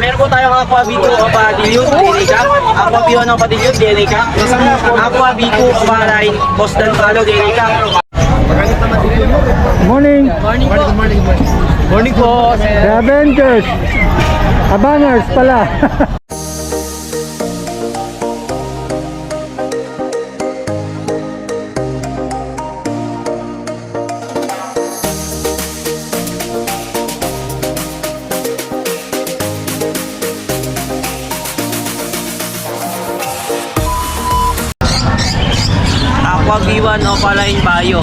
meron po tayong Aqua V2 Opa Dilute, DNA Cup. Aqua V1 Opa Dilute, DNA Cup. Aqua V2 Opa Line, Boston Palo, DNA Cup. Morning. Morning po. Morning po, sir. The Avengers. Abangers pala. Aqua V1 Opa Line Bayo.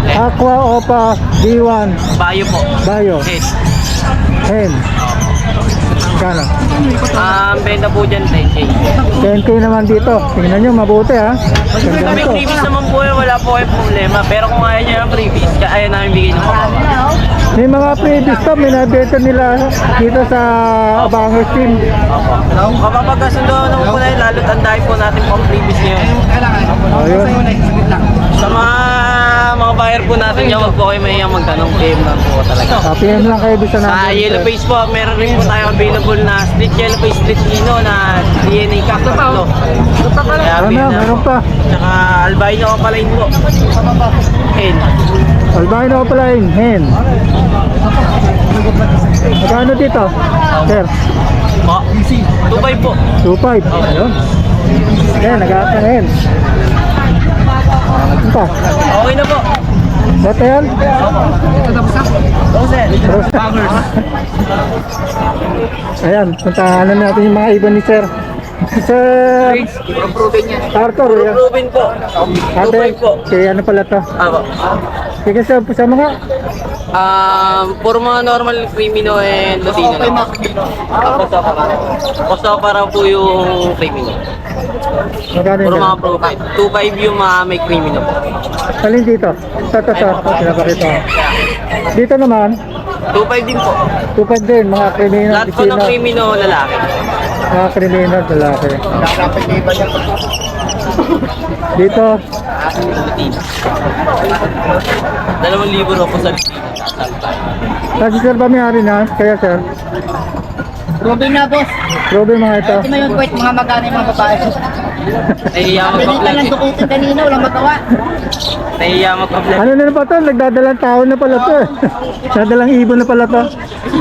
Aqua Opa D1 Bayo po. Bayo. Yes. Hen. Kano? Benta po dyan 10K. 10K naman dito. Tingnan nyo mabuti ha. Ganda Kami nito. freebies naman po yun, wala po kayong problema. Pero kung ayaw nyo yung freebies, ayaw namin bigay ng mga. May mga previous to, minabenta nila dito sa Abangers team. Opo. Kapag kasundo naman po na yun, lalo't ang dahil po natin pang freebies ngayon. Ayun. Sa mga buyer po natin dyan, wag po kayo mahiyang magtanong. PM lang po talaga. PM lang kayo dito Sa na. Yellow Face po, meron rin po tayo available na split Yellow Face, split Ino na DNA Cup. Kaya Meron pa. Tsaka albino ka pala yun po. Hen. Albino pala yun. Hen. Magkano dito? Sir? Po. 2.5 po. 2.5. Ayun. Yan, nag-aat na hen. Ano pa? Okay na po. Ito yan? Rose. Ayan, puntahan natin yung mga ibon ni Sir. Sir Proven yan. Arthur, yan. Proven po. Ate, 2.5 po. kaya ano pala to? Ako. Sige sa mga Puro mga normal Crimino and Lutino na. Kosto para po yung Crimino. magkano Puro yan? mga Pro 5. 2.5 yung mga may Crimino po. Alin dito? Ito. Pinapakita. Dito naman, 2.5 din po. 2.5 din, mga kriminal. Lahat po ng Crimino lalaki. Mga kriminal, lalaki. Dito, Lutino. 2,000 po sa Lutino. kasi Sir ba may-ari na? Kaya Sir, Robin na, boss. probe mga ito. Ito na yung point, mga magkano yung mga babae. Nahiya Ganito lang magpa-vlog. dukutin kanina, walang magawa. Nahiya magpa-vlog. Ano na ba ito? Nagdadalang tao na pala to eh. Nagdadalang ibon na pala to.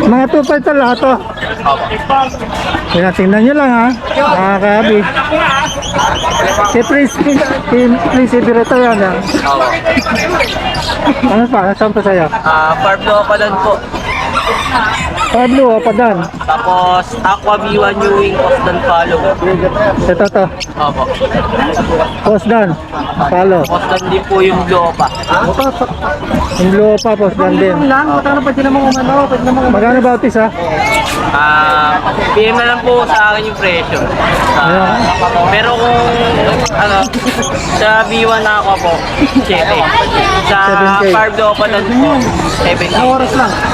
Mga 2.5 to lahat to. Kaya tingnan nyo lang ha. Mga kabi. Si Prince Ibirito yan ha. Ano pa? Saan pa sa'yo? Parblo pa lang po. Pablo, Padan. Tapos Aqua V1 New Wing Boston Palo. Ito to. Opo. Postdan. Palo. Boston din po yung Lopa. Yung Lopa, Postdan din. Magkano ba ito ha? PM na lang po sa akin yung presyo. Pero kung ano, sa V1 na ako po, 7. Sa 7K. Parblo pa lang po, 7K.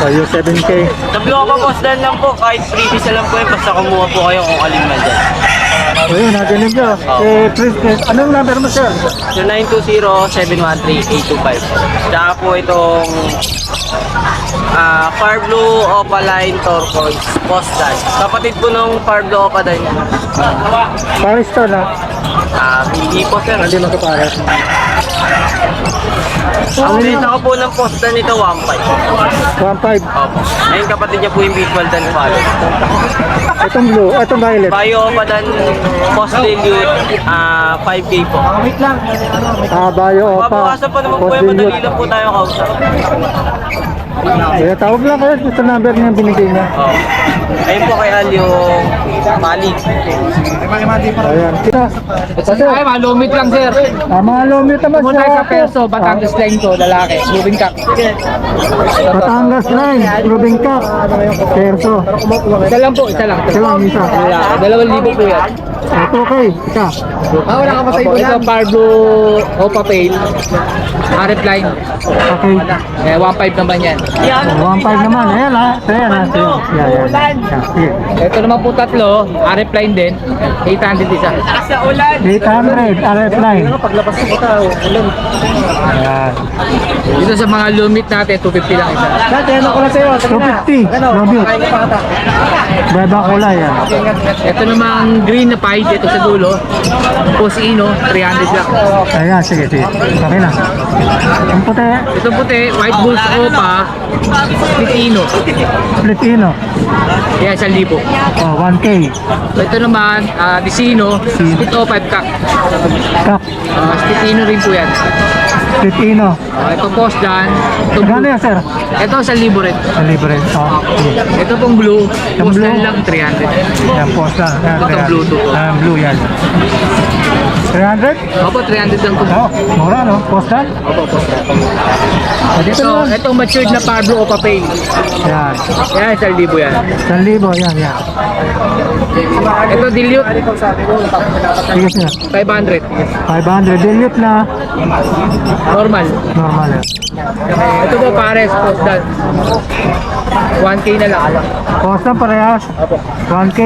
So yung 7K. Sa Lopa Boston lang po, kahit freebies na lang po yun, basta kumuha po kayo kung alin man dyan. So yun, nadinig nyo. Prince, anong number mo sir? So 920-713-825. Tsaka po itong Parblo Opaline Turquoise Postal. Kapatid po ng Parblo Opaline. Paris to na. Hindi po sir. Hindi magkapares. Ang benta ko po ng postal nito 1.5. 1.5. Opo. Ayun kapatid niya po yung visual dan follow. Itong blue, itong violet. Bayo Opadan Post Dilute 5K po. Bayo, Opa. Papawasan pa naman po yung madali lang po tayo kausap. Kaya tawag lang kayo sa number niya binigay niya. Ayun po kay Al yung Malik. Ayan. Kita. Kasi, Ay, malumit lang, sir. mga lomit naman Muna siya. sa perso, Batangas line ko, lalaki. Moving cup. Batangas line, Rubin Cup. Perso. Isa lang po, isa lang. Ito lang isa. Lalaki. 2,000 po yan. Ito okay, isa. Wala ka pa sa ibo yan. Ito, Pablo Opa Pale. RF line. Okay. 1.5 naman yan. 1.5 naman. Ayan ha. Ito yan ha. Yan. Sige. Ito naman po tatlo, RF line din. 800 isa. 800 RF line. Paglabas ko ito, ulan. Ayan. Dito sa mga lumit natin, 250 lang isa. Dati, ano ko na sa'yo? 250. Lobby. Beba kulay yan. Ito namang green na pie dito sa dulo. Posino, 300 lang. Ayan, sige. Okay na. Ang puti. Ito puti, White Bulls Opa, Pitino. Filipino. Yan, 1,000. Oh, 1K. Ito naman, Dicino, Split O5 Cup. Kap. Pitino rin po yan. Filipino. Ito post dyan. Ito, Magkano yan, sir? ito 1,000 rin. Sa libre. Oh. Ito pong blue, Yung post blue? lang 300. Yan, post lang. Yan, Ito, yan. Bluetooth. Blue yan. 300? Opo, 300 lang ito. Oh, mura no? Post lang? Opo, post lang. Dito So, naman. ito matured na Pablo Opa Pale. Yan. Yan, 1,000 yan. 1,000. Yan. Ito dilute, Sige sir. 500. 500. Dilute na. Normal. Normal yan. Ito po pares, post dan. 1K na lang. Post lang parehas. 1K.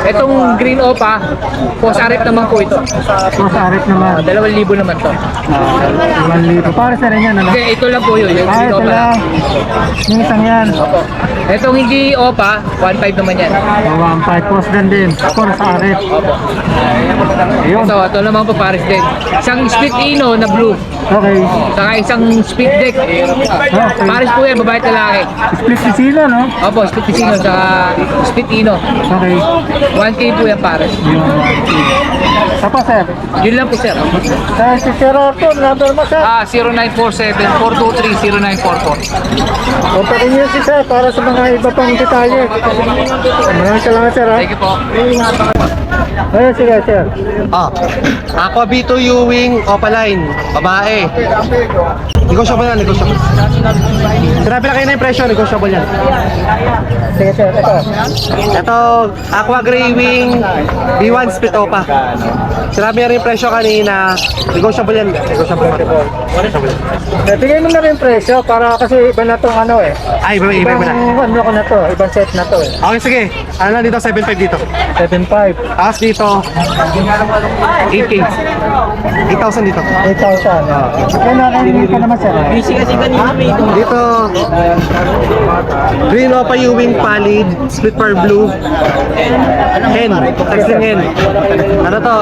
Itong green opa, post arip naman po ito. Post arif naman. 2,000 naman to. 1,000. Para sa rin yan, ano? Okay, ito lang po yun. Yung Ay, green ito opa lang. lang. Yung isang yan. Opo. Itong hindi opa, 1.5 naman yan. 1.5. Post din. Post arif. Opo. Ayun. Ito naman po pares din. Isang split ino na blue. Okay. Saka isang split deck. Okay. Pares po yan, babae at lalaki. Split si sila, no? Opo, split pisino sa split ino. Okay. 1K po yan pares. Sapa, sir. Yun lang po sir. Si Sir Arthur, number mo, sir. 0947-423-0944. Kontakin niyo si sir para sa mga iba pang detalye. Maraming salamat, sir. Ha? Thank you po. Ayun, sige, sir. Aqua B2 Ewing Opaline, babae. Negotiable yan, negotiable. Sinabi lang kayo na yung presyo, negotiable yan. Sige, sir. Ito. Ito, Aqua Gray Wing B1 Split Opa. Sinabi na rin yung presyo kanina, negotiable yan. Negotiable yan. Bigay mo na rin presyo para kasi iba na tong ano eh. Ay, iba na. Ano ko na to, ibang set na to eh. Okay, sige. Ano lang dito, 7.5 dito. 7.5, Tapos dito, 8K. 8,000 dito. 8,000. Kaya nakainin ka naman, sir. Busy kasi kanina may ito. Dito, Green Opa Ewing Pallid, Split Pearl Blue, Hen, Texting Hen. Ano to,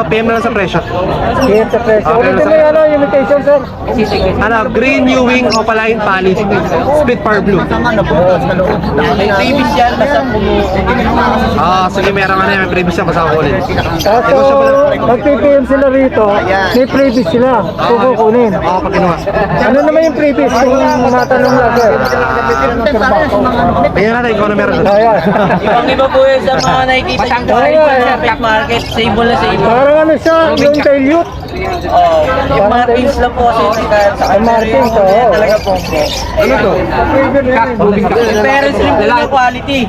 PM na lang sa presyo. Sige, sa presyo. Ulitin mo yung ano, imitation, sir. Ano, Green Ewing Opaline Pallid, Split Pearl Blue. May previous yan, basta Sige, meron ka na yan, may previous yan, basta kukunin. Kaso, mag-PPM sila rito, may previous sila. Kukunin. Oo, pag kinuha. Ano naman yung previous kung matanong lang, sir? Tingnan natin kung ano meron doon. Ayan. Ibang iba po yun sa mga nakikita nyo sa pet market, sable na sable. Parang ano siya, yung dilute. Oh, yung mga pins lang po kasi sa Ay, Martin, to. talaga po. Ano to? Parents rin po yung quality.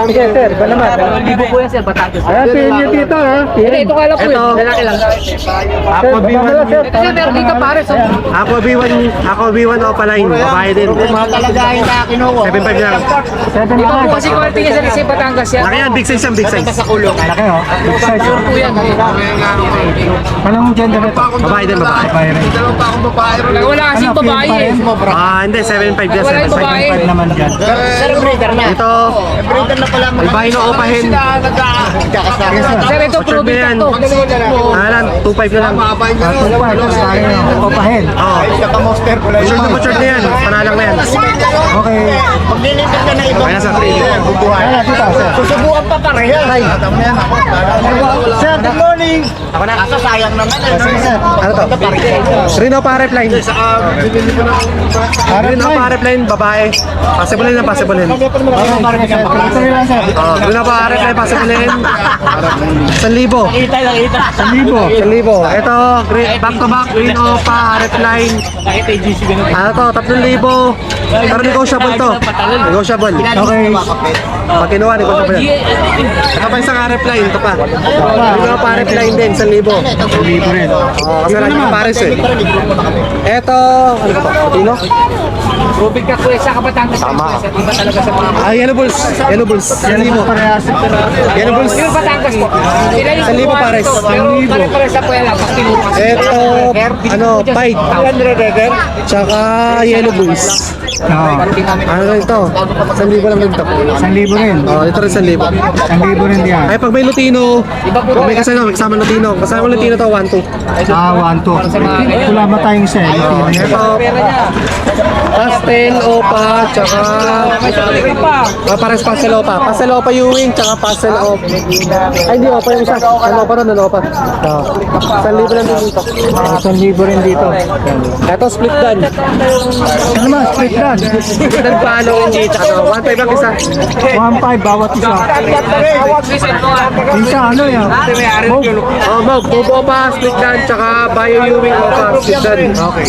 Sige, sir. Iba naman. Libo po yan sir, Batangas. Ayan, pin nyo dito, ha? Pin. Ito nga lang po yun, Ito. lalaki lang. Aqua Sir, baka lang, sir. B1, Ito sir, meron dito pares. Aqua B1 Opaline, babae din. 7.5 lang. 7 Ito po kasi quality niya sa Batangas yan. Laki yan, big size yan, big size. Sa kulong. Laki, oh. Big size, oh. Po yan. Anong gender ito? Babae din, babae. Babae rin. Wala kasing Ano, babae pin pa eh. rin? Hindi, 7.5 yan, Wala yung 7.5. babae. 5 naman dyan. Sir, breeder na. Ito, albino opahin. Sir, ito Matured proven na yan. to. Lang, 2.5 na lang. Ito pa, ito sa akin, oh. Opahin. Oo. Matured na yan, panalang na yan. Okay. Okay na, sir. Ayan, dito, sir. Susubukan pa pareha. Sir, good morning. Ako na. Ano to? Reno Parep Line. Reno Parep Line, babae. Possible na, possible na. Reno Parep Line, possible na. 1,000. Kita lang, kita. 1,000. Ito, back to back, Reno Parep Line. Ano to, 3,000. Pero negotiable to. Negotiable. Okay. Pag kinuha, negotiable. Ito pa isang Parep Line, ito pa. Reno Parep Line din, 1,000. Kasi lang yung pares eh. Ito, ano ba to? Tino? Rubik ka kuya sa Batangas. Tama. Iba talaga sa mga... Ah, Yellow Bulls. Yellow Bulls. 1,000. Yellow Bulls. Yung Batangas po. 1,000 pares. Pare-pare sa kuya lang. Ito, ano, Pied. Tsaka Yellow Bulls. Ano ito? 1,000 lang dito. 1,000 rin. Oh, ito rin 1,000. 1,000 rin yan. Ay, pag may Lutino, kung may kasama Lutino. Kasama Lutino to, 1-2. 1, 2. Wala ba tayong isa eh? Ito, pastel, opa, tsaka... pares pastel opa. Pastel opa Ewing, tsaka pastel opa. Ay, hindi opa yung isa. Ano opa rin, ano opa. 1,000 lang dito. 1,000 rin dito. Ito, split gun. Ano naman, split gun. Split gun palo, hindi, tsaka 1.5 lang isa. 1,500 bawat isa. Isa ano yan? Oh, Bob opa, split gun, tsaka bio Ewing opa, split gun. Okay.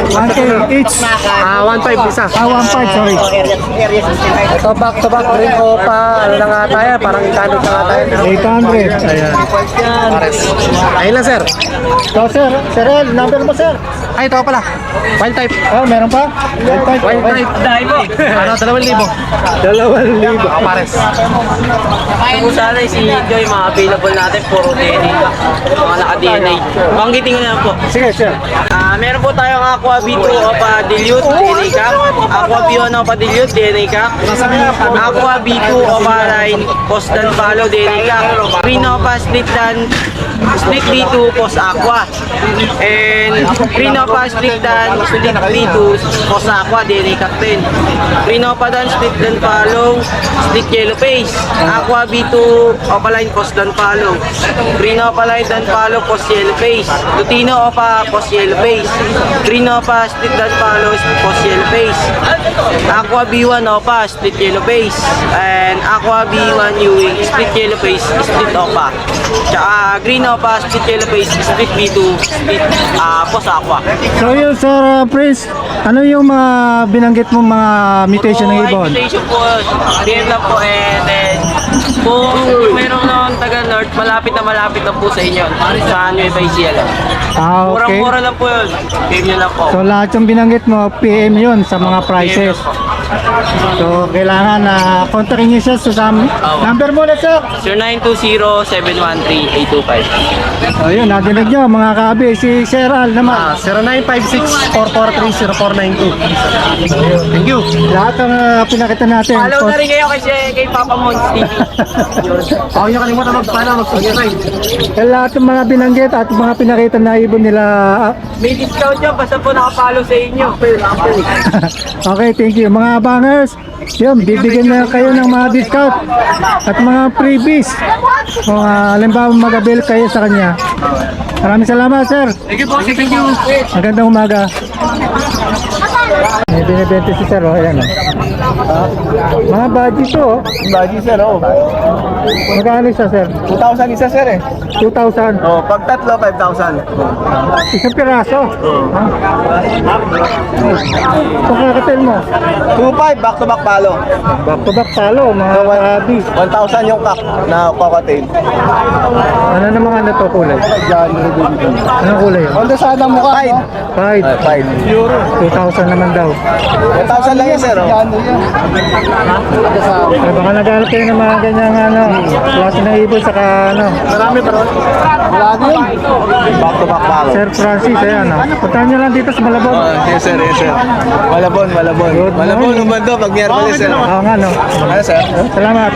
1K each. 1.5 isa. 1,500, sorry. Ito, back to back rin opa. Ano na nga tayo, parang 800 na nga tayo. 800. Ayan. Pares. Ayun lang, sir. So, sir, Sir El, number mo, sir? Ay, ito pala. Wild type. Oh, meron pa? Wild type. Dahil mo. Ano, 2,000. 2,000. Pares. Kung sana si Joy, mga available natin, puro DNA. Mga naka-DNA. Banggitin ko na lang po. Sige, sir. Meron po tayong Aqua B2 Opa Dilute, DNA Cap. Aqua B1 Opa Dilute, DNA Cap. Aqua B2 Opa Line, Post Dan Palo, DNA Cap. Green Opa Split Dan, Split B2, Post Aqua. And Green Opa Split Dan, Split B2, Post Aqua, DNA Cap din. Green Opa Dan, Split Dan Palo, Split Yellow Face. Aqua B2 Opa Line, Post Dan Palo. Green Opa Line Dan Palo, Post Yellow Face. Lutino Opa, Post Yellow Face. Green Opa, Split Dan Palo, Post Yellow Face. Aqua B1 Opa, Split Yellow Face. And Aqua B1 Ewing, Split Yellow Face, Split Opa. Tsaka Green Opa, Split Yellow Face, Split B2, Split Post Aqua. So yun, Sir Prince, ano yung mga binanggit mo mga mutation ng ibon? Mutation po, yan lang po. And then, kung meron ng taga North, malapit na po sa inyo. Sa Nueva Ecija lang. Ah, okay. Murang-mura lang po yun. PM nyo lang po. So lahat yung binanggit mo, PM yun sa mga prices. So kailangan na kontakin niyo siya sa number mo na, sir. 0920-713-825. So yun, nadinig nyo mga kabi, si Sir Al naman. 0956-443-0492. Thank you. Lahat ang pinakita natin. Follow na rin kayo kay Papa Mons TV. Huwag niyo kalimutan mag-subscribe. Kaya lahat ng mga binanggit at mga pinakita na ibon nila. May discount nyo, basta po nakapalo sa inyo. Okay, thank you. Mga bangers, yun, bibigyan na kayo ng mga discount at mga freebies. Kung halimbawa mag-avail kayo sa kanya. Maraming salamat, sir. Thank you po. Thank you. Magandang umaga. May binibenta si sir, oh. Ayan, oh. Mga badges to, oh. Baji sir, oh. Magkano isa, sir? 2,000 isa sir eh. 2,000. Oh, pag tatlo, 5,000. Isang piraso. Kung kakatil mo, 2,500 back to back palo. back to back talo, mga wabi. 1,000 yung kak na cocktail. Ano namang ano to kulay? Anong kulay yun? Honda sana mo ka. 5. 2,000 naman daw. 1,000 lang yan sir, oh. Ay, baka naghanap kayo ng mga ganyang ano, klase ng ibon saka ano. Marami pa ron. Wala din. Back to back palo. Sir Francis, ayan, oh. Puntahan nyo lang dito sa Malabon. Yes sir, yes sir. Malabon. Good Malabon, morning. umando pag Miyerkules sir. Oo nga, no. Ano sir? Salamat.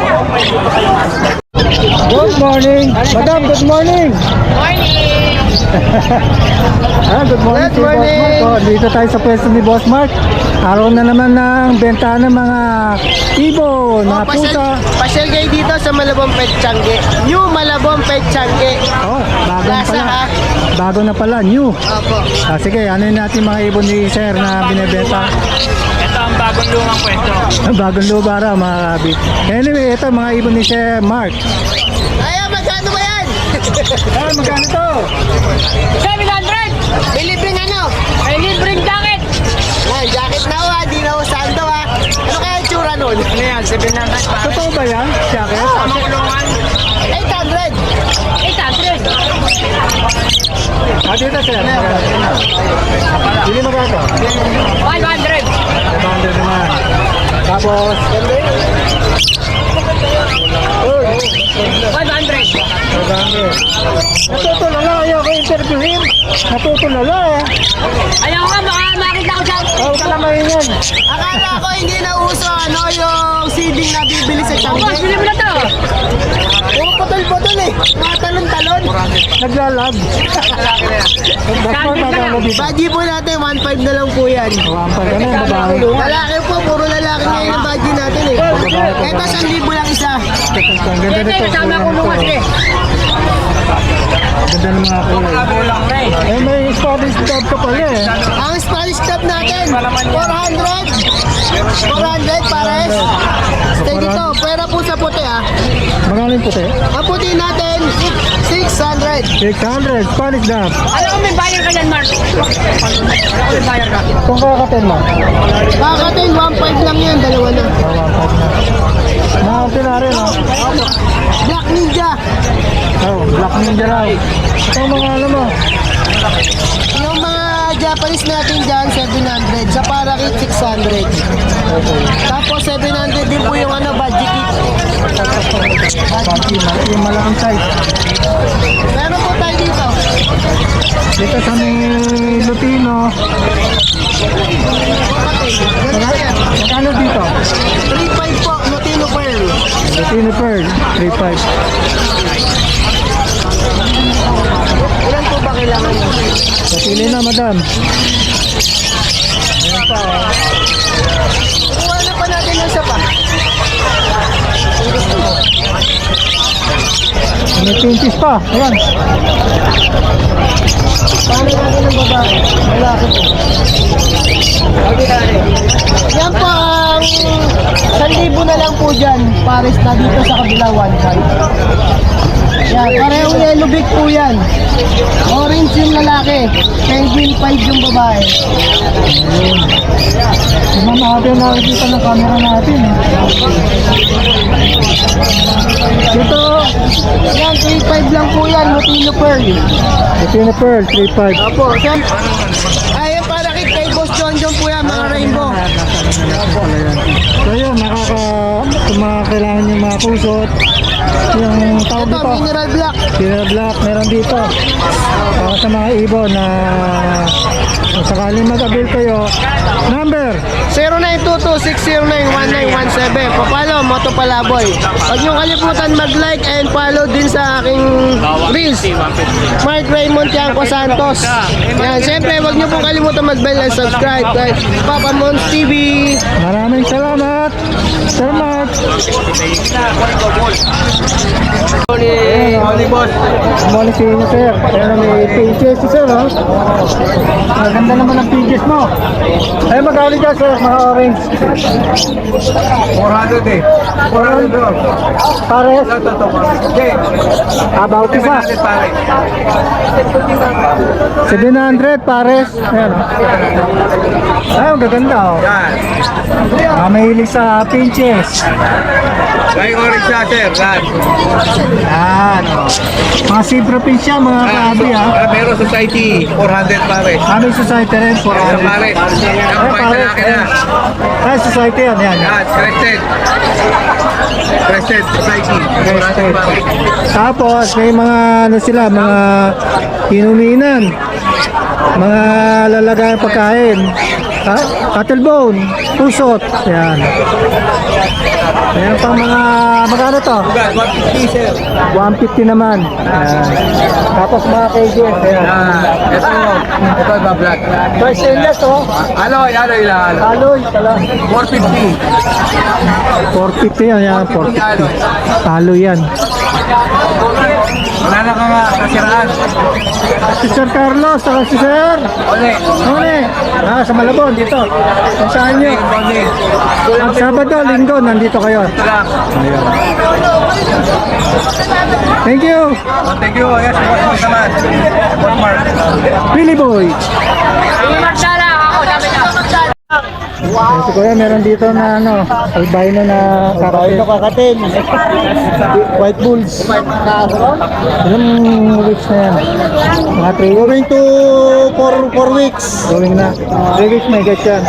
Good morning. Madam, good morning. Morning! Good morning, Good morning. Boss Mark. Dito tayo sa pwesto ni Boss Mark. Araw na naman ng benta ng mga ibon, mga pusa. Pasyal kayo dito sa Malabon Pet Changi. New Malabon Pet Changi. Oh, bago na Plaza, pala. ha? Bago na pala, new. Opo. Sige, ano yun natin mga ibon ni Sir na binibenta? Ito ang bagong lumang pwesto. Bagong luba raw mga kabi. Anyway, ito mga ibon ni Sir Mark. Kaya magkano ba yan? Magkano to? 700! May libreng ano? May libreng jacket! Jacket na ho ha, di na ho sando ha. Ano kaya yung tsura nun? Ano yan? 700 Totoo ba yan? Jacket? Sama kulungan. 800. 800! Dito Sir. Hindi magkano? 500! 500 naman. Tapos, 500! natutulala. Ayaw ko interviewin. Natutulala eh. Ayaw nga, baka makita ko siya. Huwag ka na maingin. Akala ko hindi na uso ano yung seeding na bibili sa Boss, Changi. bili mo na to! Puro putol-putol eh. Mga talon-talon. Naglalag. Bakit magkano dito? Budget po natin, 1.5 na lang po yan. Wampal ka na, babae. Lalaki po, puro lalaki ngayon ang budget natin eh. Ito 1,000 lang isa. Ang ganda Ito, nito. kasama kulungan sige. Ang ganda ng mga kulay. Eh, may Spanish dog ka pala eh. Ang Spanish Cup natin, 400. 400 pares. Steady to, pera po sa puti ah. Magkano yung puti? Ang puti natin, 600. 600, Spanish dog. Alam mo, may bayar ka dyan, Mark. May bayar ka. Kung kakatin mo? Kakatin, 1.5 lang yan, dalawa na. Nakakatin na rin oh. Black Ninja. Oh, Black Ninja raw. Ito ang mga ano mo. Yung mga Japanese natin dyan, 700. Sa Parakit, 600. Tapos 700 din po yung ano, budget kit. Yung malaking size. Meron po tayo dito. Dito sa may Lutino. Ganda yan. Magkano dito? 3.5 po, Latino Pearl. Lutino Pearl, 3.5. Ilan po ba kailangan nyo? Kapili na madam. Kuha na pa natin yung isa pa. May pinches pa. Ayan. Paano natin ng babae? Malaki po. Yan po ang 1,000 na lang po dyan. Pares na dito sa kabila 1.5. Yan, parehong yellow beak po yan. Orange yung lalaki. Penguin 5 yung babae. Tignan natin, nakikita ng camera natin. Dito, Yan, 3.5 lang po yan. Lutino Pearl. Lutino Pearl, 3.5. Opo, sir. Ayan, para kay Boss John John po yan, mga rainbow. So yun, kung mga kailangan yung mga kusot, yung tawag Ito, dito, mineral black. Pina Black, meron dito. Para sa mga ibon na kung sakaling mag-avail kayo, number 0922-609-1917. Papalo, Moto Palaboy. Huwag niyong kalimutan mag-like and follow din sa aking reels. Mark Raymond Tiangco Santos. Yan, siyempre, huwag niyo pong kalimutan mag-bell and subscribe kay Papa Mons TV. Maraming salamat, Sir Mark. Morning, boss. Good morning sa inyo, sir. Pero may pages si sir, ha? Maganda naman ang pages mo. Ay, magkano ka, sir, mga orange? 400 eh. 400 bro. Pares? Okay. About isa. Pare. 700 pares. Ayan, oh. Ay, ang gaganda, oh. Yan. Mahilig sa pinches. May orange na sir. Yan. Yan, oh. Mga zebra pinch yan, mga kabi, ha? Meron society. 400 pare. Aming society rin, Yan 400. pare. Yan pa lalaki na. Ay, society yan, yan. Yan. Crested. Crested society. 400 pare. Tapos may mga ano sila, mga inuminan, mga lalagay pagkain. Cattle bone, pusot. Yan. Meron pang mga, magkano to? 150 naman. Yan. Tapos mga cages. Ayan. Ito iba black. So, stainless oh. Alloy lang. Alloy pala. 450. 450 yan. Yan, 450. Alloy yan. Wala na ka nga kasiraan. Si Sir Carlos, saka si Sir. Ole. Sa Malabon, dito. Kung saan nyo? Ang Sabado, Linggo, nandito kayo. Ayun. Thank you. Thank you. Yes, boss naman. Billy Boy. Si Kuya, meron dito na ano, albino na kakatin. White Bulls. Ilang weeks na yan? Mga 3 going to 4 weeks. Going na. 3 weeks may get yan.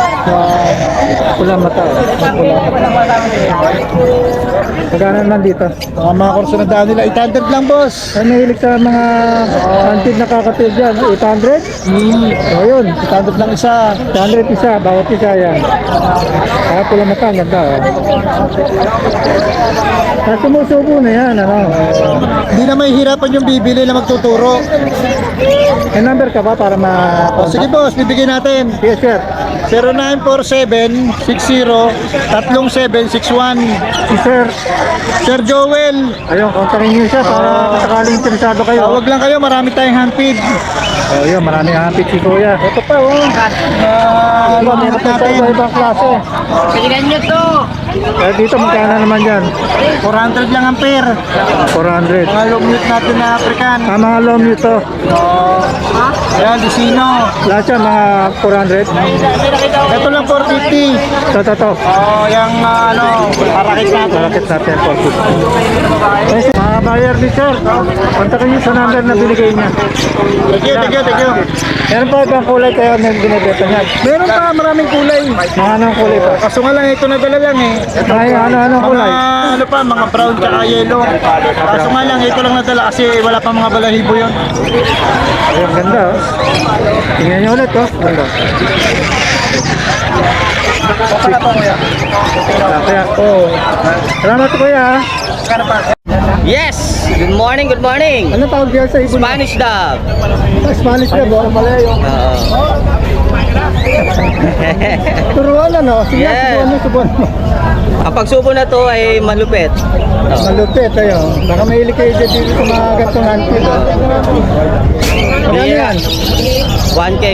Pula mata. Magkano naman dito? Mga kurso na daan nila, 800 lang boss. Ay, nahilig sa mga hunted na kakatil dyan. 800? O yun, 800 lang isa. 800 isa, bawat isa yan. Kaya pula mata, ang ganda. Sumusubo na yan, ano? Hindi na may hirapan yung bibili na magtuturo. May number ka ba para O sige boss, bibigyan natin. Yes, sir. 0947-60-3761. Si Sir. Sir Joel, Ayun, kontakin niyo siya para sakaling interesado kayo. tawag lang kayo, marami tayong handpid. Oh, yun, marami hapit si Kuya. Ito pa, oh. Meron Meron pa natin. sa ibang klase. Pilihan nyo to. Eh, dito magkano naman yan? 400 lang ang pair. 400. Mga long mute natin na African. Mga lom nito. Ayan, Lucino. Lahat yan, mga 400. Ito lang 450. Ito. Yung parakit natin. Parakit natin, 450. Mga buyer ni Sir, kontakin niyo sa number na binigay niya. Thank you. Meron pa ibang kulay kayo na binibenta niya. Meron pa maraming kulay. Mga anong kulay pa? Kaso nga lang, ito nadala lang eh. Ay, ano-anong kulay? Mga brown tsaka yellow. Kaso nga lang, ito lang nadala kasi wala pa mga balahibo yun. Ay, ang ganda, oh. Tingnan niyo ulit, oh. Ganda. Kaya, oh. Salamat, Kuya. Yes! Good morning, good morning! Ano tawag diyan sa ibon? Spanish dog. Spanish na ba? Malayo. Turuan ano? Sige, Yeah. subuan mo. Ang pagsubo na to ay malupit. Malupit ayo. Baka mahilig kayo dito sa mga gantong hunted. Ano yan? 1K.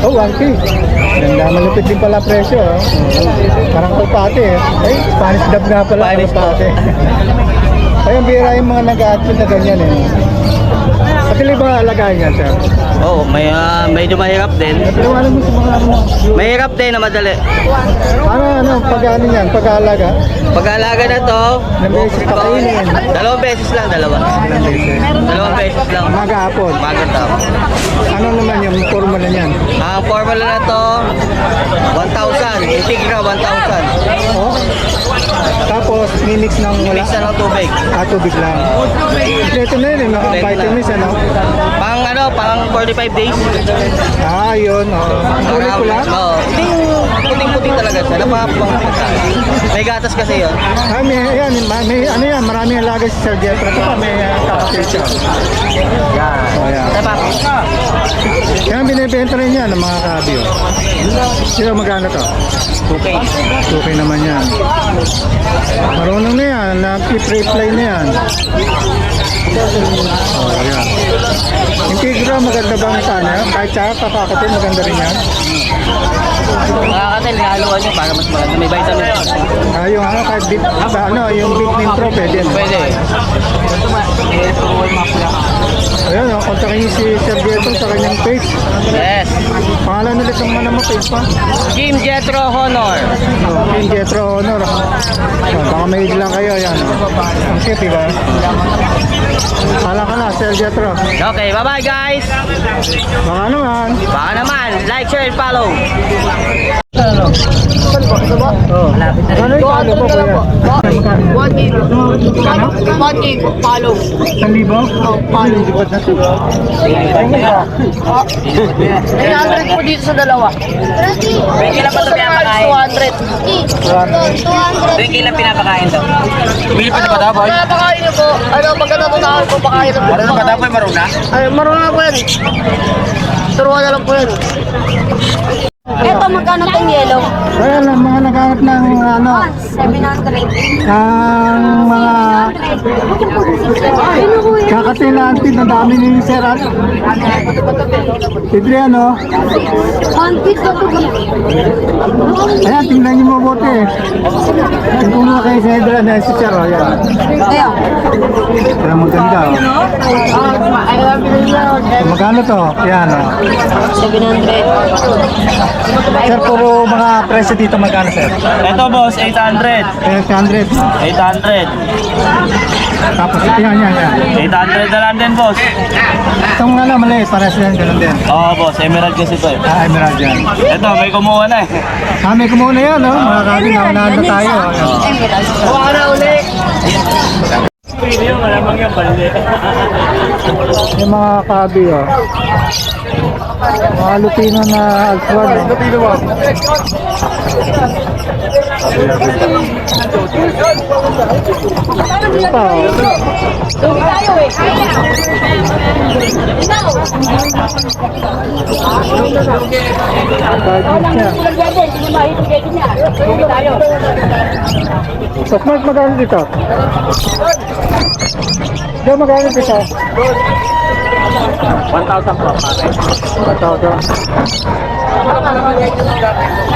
Oh, 1K. Ganda, malupit din pala presyo. Oh. Parang kalpate eh. Ay, Spanish dub nga pala. Spanish kalpate. Ayun, bira yung mga nag-aatid na ganyan eh. Pati ba alagayan yan, sir? Oh, medyo mahirap din. Paliwanag mo sa mga ano. Mahirap din na madali. Ano, pag-ano yan, pag-aalaga? Pag-aalaga na to, Ilang beses pakainin? 2 beses lang, 2. 2 beses lang. Maghapon. Maganda. Ano naman yung formula niyan? Ang formula na to, 1,000. Integra 1,000. Oh. Tapos, mimix ng wala. Mix na ng tubig. Tubig lang. Ito na yun, mga Kompleto na. vitamins, ano? Pang 45 days. Yun, oh. Kulit ko lang? Oo. Puting-puting talaga siya. Napapang may gatas kasi yun. Ano yan, maraming alaga si Sir Jeffrey. Ito pa, may kakatil siya. Yan. Diba? Yan, binibenta rin yan ng mga kabyo. Sino magkano to? 2K. 2K naman yan. Marunong na yan, na-reply na yan. Yan. Integra, maganda bang sana? Kahit siya, kakakatin, maganda rin yan. Makakatil, haluan nyo para mas maganda. May vitamin. Yung kahit beef, yung beef intro, pwede. Pwede. Ayan, kontakin niyo si Sir Jetro sa kanyang page. Yes. Pangalan ulit ng mana mo, page pa? Jim Jetro Honor. King Jetro Honor. Baka may lang kayo, yan. Ang cute, diba? Pala ka na, Sir Jetro. Okay, bye-bye guys. Baka naman. Baka naman, like, share, and follow. Oh. Ano yung kalo po, kuya? 1K. 1K, palo. 1,000? Oh, palo. 900 po dito sa dalawa. Kailan pa ito pinapakain? 200. Kailan pinapakain ito? Bili pa ito ba daboy? Pinapakain niyo po. Ano, pagka natutunan po, pakain na po. Marunong ba daboy? Marunong na? Ay, marunong na po yan. Turuan na lang po yan. Ito, magkano tong yellow? Kaya lang, mga naghanap ng ano, 700. ang mga kakatilantin na dami ni Sir Adriano. Ayan, tingnan niyo mabuti. Tingnan mo kay Sir Adriano, si Sir, o yan. Kaya, Kaya maganda, o. Magkano to? Yan, o. 700. Sir, puro mga presyo dito magkano, Sir? Ito boss, 800. 800. 800. Tapos ito yan. 800 na lang din boss. Itong ano, maliit, para siya ganun din. Oo boss, emerald kasi ito eh. Emerald yan. Ito, may kumuha na eh. May kumuna yan, no? Mga kabi, naunahan na tayo. Buka na uli. Yung mga kabi, oh. Mga Lupino na altuan, no? Ito, oh. Tapos magkano dito? Diyo magkano dito? 1,000 po. 1,000.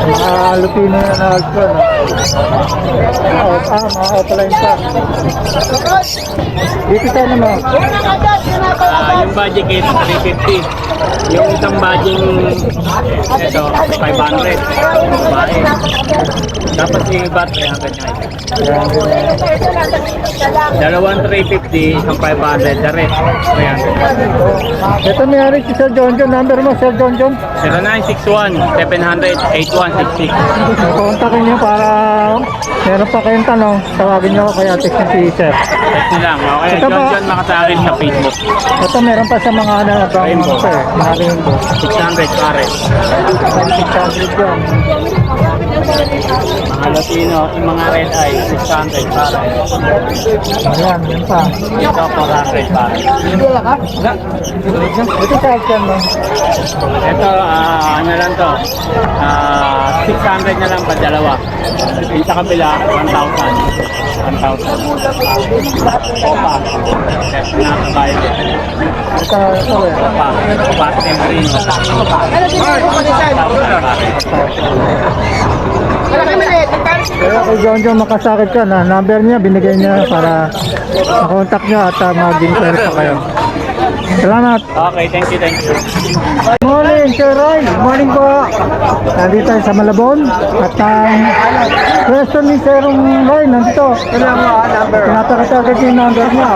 Mga Lupino na nagpon. Mga offline pa. Dito tayo naman. Yung budget is 350. Yung isang budget ito 500. Bae. Dapat yung iba 300 nga ito. Dalawang 350, isang 500, the rest 300. Ito may si Sir John John. Number mo, Sir John John. 0961-700-8166. Kontakin niyo para meron pa kayong tanong. Tawagin niyo ako kaya text niyo si Sir. Text nyo lang. Okay, Ito ba? John makasakit sa Facebook. Ito meron pa sa mga ano, Rainbow. mga rainbow. 600 pare. 600 yan. Mga Latino, yung mga red eye, 600 pare. Ayan, yan pa. Ito 400 pare. Ito sa akin mo. Ito, ano lang to, 600 na lang pa dalawa. Yung sa kabila, 1,000. 1,000. Opa. Yes, nakakabayan. Ito eh. Opa. Opa, Tembrino. Kaya kay John John makasakit ka na. Number niya, binigay niya para makontak niyo at mag-inquire pa kayo. Salamat. Okay, thank you, thank you. Morning, Sir Roy. Morning po. Nandito tayo sa Malabon. At ang question ni Sir Roy nandito. Pinapakita agad yung number niya.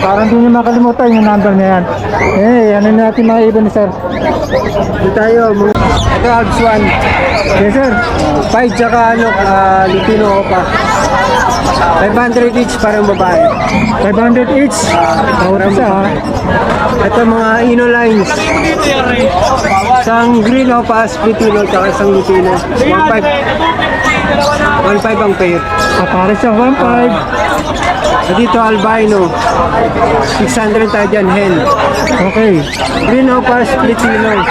Parang hindi niya makalimutan yung number niya yan. Ano natin mga ibon ni Sir? Dito tayo. Ito, Alps 1. Yes, Sir. 5 tsaka Lupino ko pa. 500 each parang babae. 500 each. Bawat isa, ha? Ito mga Ino lines. Isang green o pa, Lupino, tsaka isang Lupino. 1.5. 1.5 ang pair. Papares siya, 1.5. Dito albino. 600 tayo dyan, hen. Okay. Green o pa, Lupino.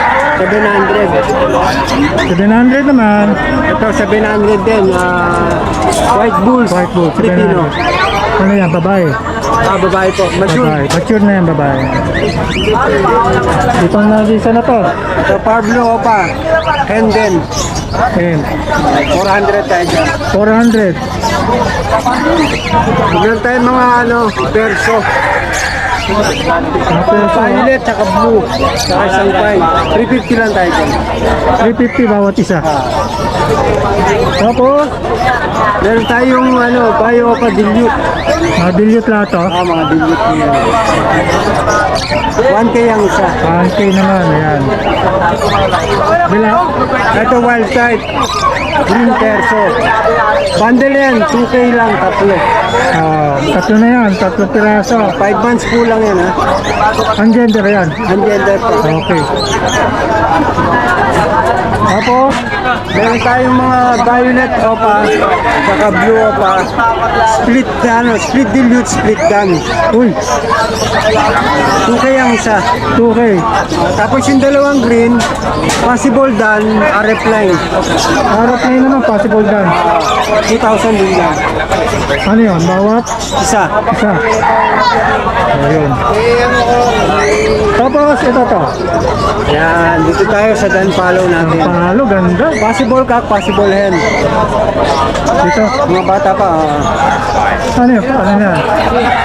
700. 700 naman. Ito 700 din. White Bulls. White Bulls, Filipino. 700. Ano yan, babae? Babae po. Mature. Babae. Mature na yan, babae. Itong nandisa na to. Ito Pablo Opa. Hen din. Ayan. 400 tayo dyan. 400. Meron tayong mga perso. Mga peso, ha? Violet, tsaka blue. Tsaka isang 5. 350 lang tayo dyan. 350 bawat isa. Tapos, Meron tayong Bio Opa Dilute. mga dilute lahat to. Mga dilute niya. 1K ang isa. 1K naman, ayan. Bila, Ito wild type. green perso. Bundle yan, 2K lang, tatlo. Tatlo na yan, tatlo piraso. 5 months po lang yan, ha? Ang gender yan. Ungender po. Okay. Tapos, meron tayong mga violet opa, saka blue opa, split dilute, split gun. Uy, 2K ang isa. 2K. Tapos yung dalawang green, possible dan, RF line. Harap na yun naman, possible gun. 2,000 din yan. Ano yun, bawat Isa. isa. Ayun. Tapos ito to. Yan, dito tayo sa dan follow natin. Panalo, ganda. Possible cock, possible hen. Dito. Mga bata pa, Ano yun? Ano yan?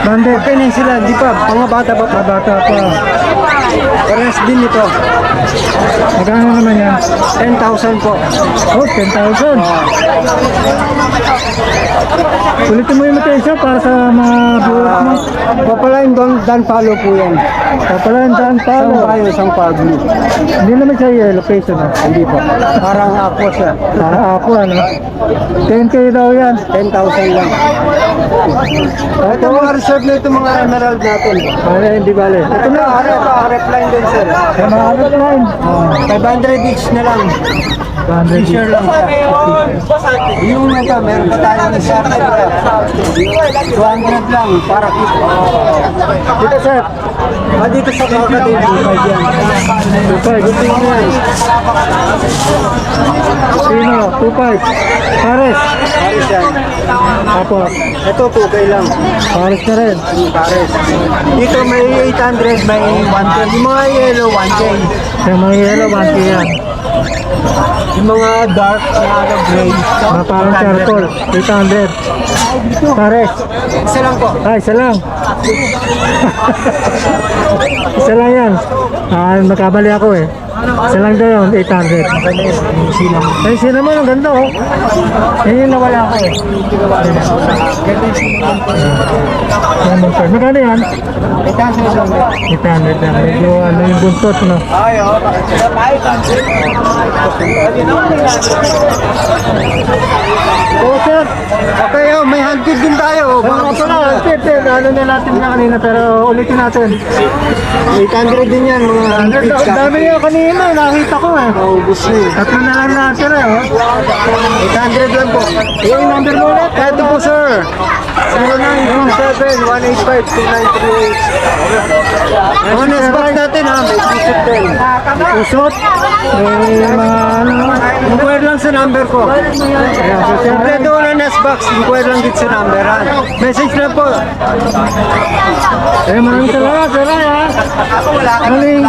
Bandit. okay na sila, di pa, mga bata pa pa. Bata pa. Parehas din ito. Magkano naman yan? 10,000 po. Oh, 10,000. Ulitin mo yung mutation para sa mga buhat mo. Papalain dan follow po yan. Papalaan daan Isang talo. bayo, isang pagli. Hindi naman siya yellow face, ano? Hindi po. Parang aqua siya. Para ako, ano? 10K daw yan. 10,000 lang. Ito mga reserve na ito mga emerald natin. Bale, hindi bale. Ito na, RF line din sir. Yung mga ano line. 500 each na lang. 100 Share lang siya. Yung ito, meron pa tayo ng share na ito. 200 lang para keep. Dito, sir. Dito sa Kakadin, 5 yan. 2.5. Gusto mo yan. Sino? 2.5. Pares. Pares yan. Tapos, Ito, 2K lang. pares na rin. Pares. Dito may 800, may 110. Yung mga yellow, 1K. Yung mga yellow, 1K yan. Yung mga dark na gray. Mga parang charcoal. 800. Pares. Isa lang po. Ay, isa lang. Isa lang yan. Magkabali ako eh. Isa lang daw yun, 800. Ay, sino naman, ang ganda oh. Yan yung nawala ako eh. Magkano yan? 800 lang. Medyo ano yung buntot, no? Oo, sir. Okay, oh, may handpid din tayo. Mga pala, ano na natin na kanina pero ulitin natin. 800 din yan, mga handpid Ang dami niya kanina, nakita ko eh. Maubos na eh. Tatlo na lang natin eh, oh. 800 lang po. Yung number mo ulit? Ito po, sir. 0927-1858-2938. Mga nesbox natin ha, may t-shirt din. Usot. May mga ano. Inquire lang sa number ko. Ayan, so siyempre. Kompleto na nesbox, inquire lang dito sa number ha. Message lang po. Eh, maraming salamat, sir, ha. Maling.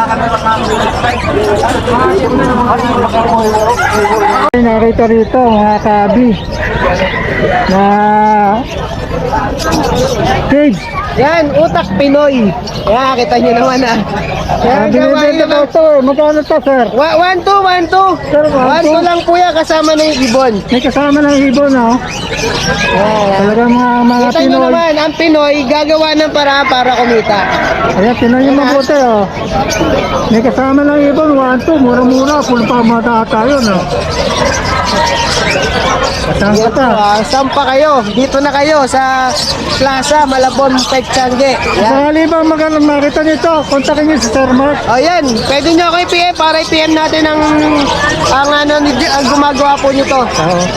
Nakita rito mga kabi na cage. Yan, utak Pinoy. Yan, kita nyo naman ah. Yan, gawa Binibenta nyo daw lang. ito eh. Magkano to, sir? 1-2. Sir, 1-2. 1-2 lang po yan, kasama na yung ibon. May kasama ng ibon, ha. Talagang mga Kita nyo Pinoy. naman, ang Pinoy gagawa ng paraan para kumita. Ayan, tinan nyo mabuti, oh. May kasama ng ibon, 1-2. Mura-mura. Full pa mata tayo, no? Kasama Yan po, pa. saan pa kayo? Dito na kayo sa Plaza Malabon, Pekchange. Yan. Sakali ba magandang makita nito, kontakin nyo si Sir Mark. O yan, pwede nyo ako i-PM para i-PM natin ang gumagawa po nito.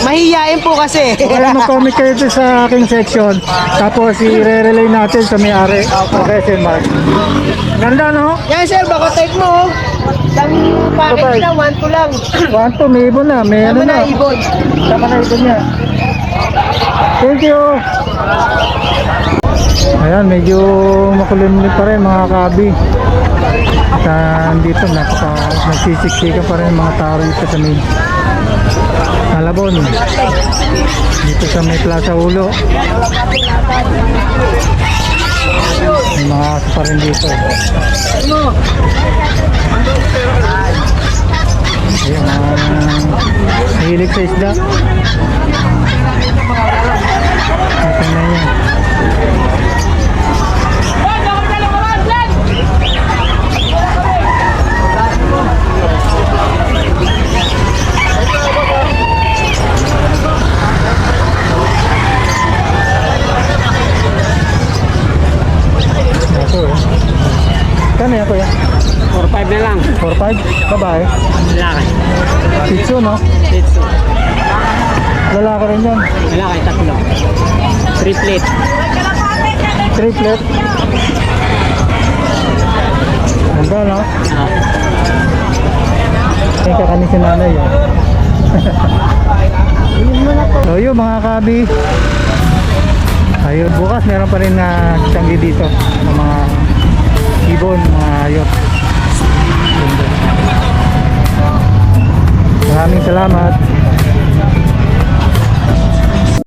Mahihiyain po kasi. Kaya mag-comment kayo dito sa aking section. Tapos i-relay natin sa may-ari. Okay, Sir Mark. Ganda, no? Yan sir, baka take mo. Ang package na 1-2 lang. 1-2, may ibon na. May ano Tama na. na, ibon. Tama na ibon niya. Thank you. Ayan, medyo makulimlim pa rin mga kabi. At dito, nagsisiksikan pa rin mga tao dito sa may Malabon. Dito sa may Plaza Ulo. May mga aso pa rin dito. Ayan, mahilig sa isda. Ito na yan. no? Let's go. Lalaki rin yan. Wala kayo, tatlo. Triplet. Triplet. Ganda, no? May kakani si nanay, oh. So yun mga kabi. Ayun, bukas meron pa rin na tiyanggi dito ng mga ibon, mga hayop. Maraming salamat.